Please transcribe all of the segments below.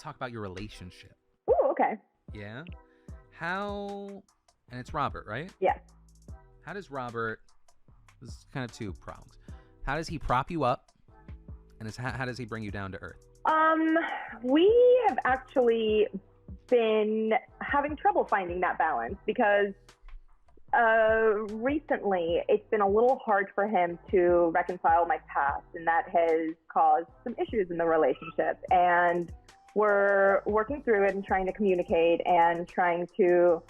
to talk about your relationship. Ooh, okay. Yeah. And it's Robert, right? Yes. How does Robert, this is kind of two prongs. How does he prop you up? And how does he bring you down to earth? We have actually been having trouble finding that balance because recently it's been a little hard for him to reconcile my past, and that has caused some issues in the relationship. And we're working through it and trying to communicate and trying to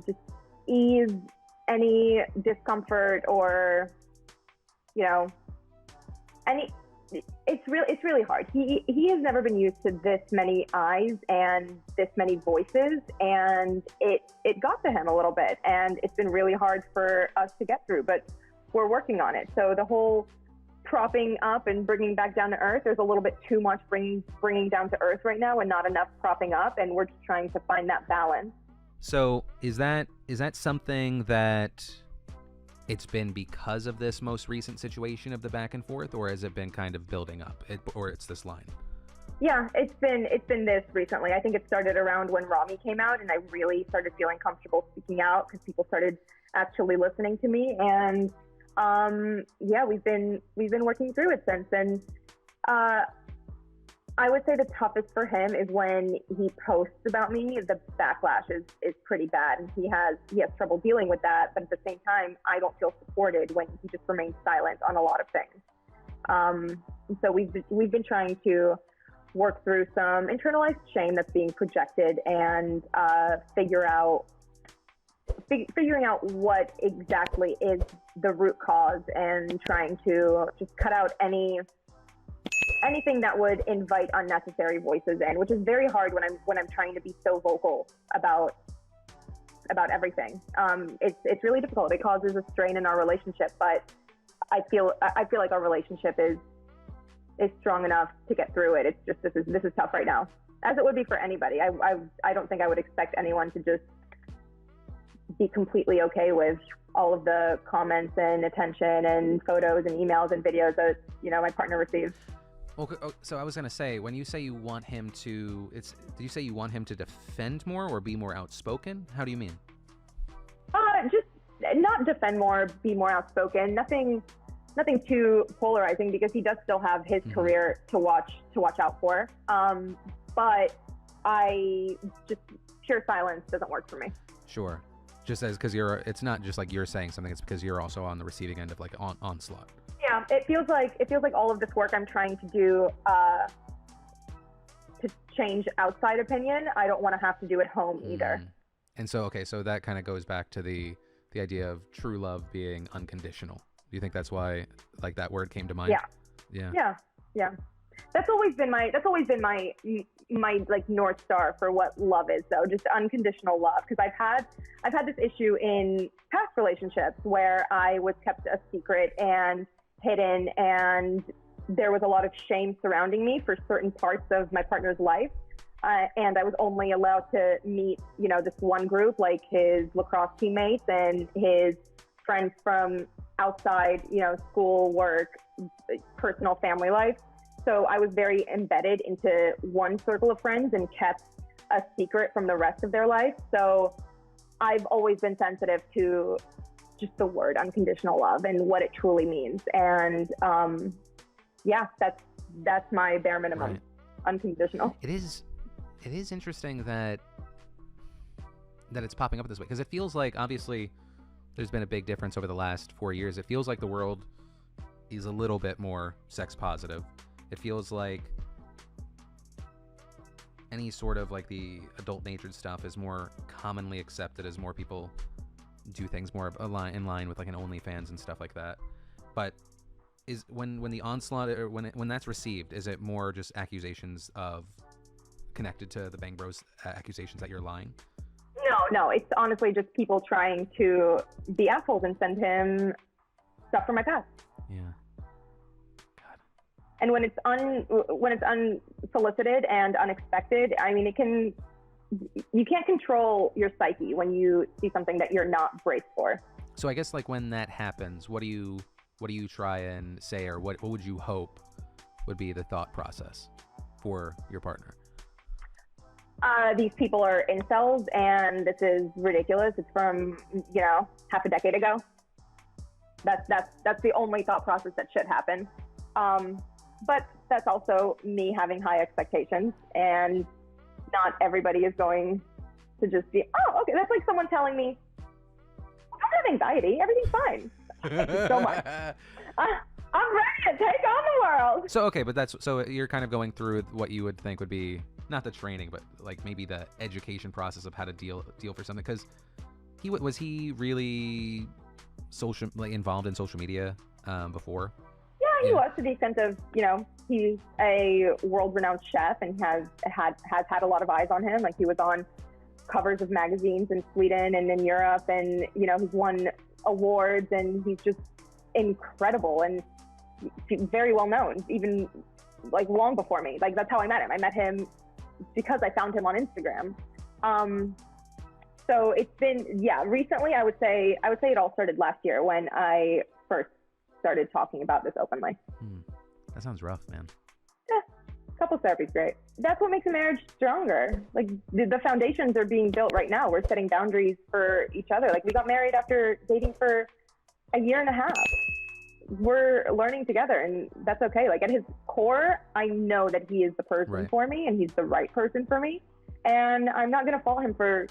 just ease any discomfort or, it's really hard. He has never been used to this many eyes and this many voices, and it got to him a little bit, and it's been really hard for us to get through, but we're working on it. So the whole propping up and bringing back down to earth, there's a little bit too much bringing down to earth right now and not enough propping up, and we're just trying to find that balance. So is that something that it's been because of this most recent situation of the back and forth, or has it been kind of building up, or it's this line? Yeah, it's been this recently. I think it started around when Rami came out, and I really started feeling comfortable speaking out because people started actually listening to me. And yeah, we've been working through it since. And I would say the toughest for him is when he posts about me. The backlash is pretty bad, and he has trouble dealing with that. But at the same time, I don't feel supported when he just remains silent on a lot of things. So we've been trying to work through some internalized shame that's being projected and figuring out what exactly is the root cause, and trying to just cut out anything that would invite unnecessary voices in, which is very hard when I'm trying to be so vocal about everything. It's really difficult. It causes a strain in our relationship, but I feel like our relationship is strong enough to get through it. It's just this is tough right now, as it would be for anybody. I don't think I would expect anyone to just be completely okay with all of the comments and attention and photos and emails and videos that my partner receives. Okay, so I was gonna say, when you say you want him to, did you say you want him to defend more or be more outspoken? How do you mean? Just not defend more, be more outspoken. Nothing too polarizing, because he does still have his career to watch out for. But just pure silence doesn't work for me. Sure. Just because it's not just like you're saying something, it's because you're also on the receiving end of like onslaught. Yeah, it feels like all of this work I'm trying to do to change outside opinion, I don't want to have to do at home either. And so, so that kind of goes back to the idea of true love being unconditional. Do you think that's why like that word came to mind? Yeah. That's always been my like North Star for what love is, though, just unconditional love. Because I've had this issue in past relationships where I was kept a secret and hidden, and there was a lot of shame surrounding me for certain parts of my partner's life. And I was only allowed to meet, this one group, like his lacrosse teammates and his friends from outside, school, work, personal family life. So I was very embedded into one circle of friends and kept a secret from the rest of their life. So I've always been sensitive to just the word unconditional love and what it truly means. And that's my bare minimum. Right. Unconditional. It is interesting that it's popping up this way, because it feels like, obviously there's been a big difference over the last 4 years. It feels like the world is a little bit more sex positive. It feels like any sort of like the adult natured stuff is more commonly accepted as more people do things more in line with like an OnlyFans and stuff like that. But is when the onslaught, or when that's received, is it more just accusations of connected to the Bang Bros accusations that you're lying? No, it's honestly just people trying to be assholes and send him stuff from my past. Yeah. And when it's unsolicited and unexpected, I mean, you can't control your psyche when you see something that you're not braced for. So I guess like when that happens, what do you try and say, or what would you hope would be the thought process for your partner? These people are incels, and this is ridiculous. It's from, you know, half a decade ago. That's the only thought process that should happen. But that's also me having high expectations, and not everybody is going to just be, oh, okay. That's like someone telling me, I don't have anxiety. Everything's fine. Thank you so much. I'm ready to take on the world. So, okay, but so you're kind of going through what you would think would be not the training, but like maybe the education process of how to deal for something. Because was he really involved in social media before? Yeah, he was, to the extent of, you know, he's a world-renowned chef and has had a lot of eyes on him. Like, he was on covers of magazines in Sweden and in Europe, and, you know, he's won awards, and he's just incredible and very well known, even like long before me. Like, that's how I met him. I met him because I found him on Instagram. So it's been, yeah, recently I would say it all started last year when I first started talking about this openly. That sounds rough, man. Yeah, couples therapy's great. That's what makes a marriage stronger. Like, the foundations are being built right now. We're setting boundaries for each other. Like, we got married after dating for a year and a half. We're learning together, and that's okay. Like, at his core, I know that he is the person for me, and he's the right person for me. And I'm not going to fault him for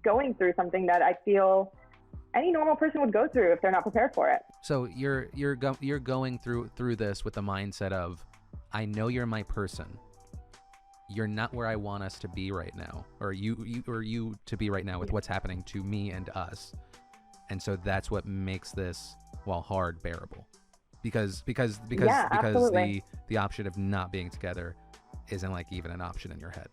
going through something that I feel any normal person would go through if they're not prepared for it. So you're going through this with the mindset of, I know you're my person. You're not where I want us to be right now, or you to be right now with what's happening to me and us. And so that's what makes this, while hard, bearable, because the option of not being together isn't like even an option in your head.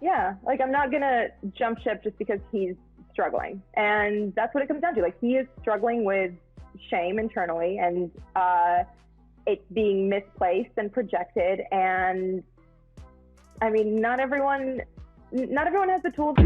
Yeah, like, I'm not gonna jump ship just because he's struggling, and that's what it comes down to. Like, he is struggling with shame internally, and it's being misplaced and projected. And I mean, not everyone has the tools.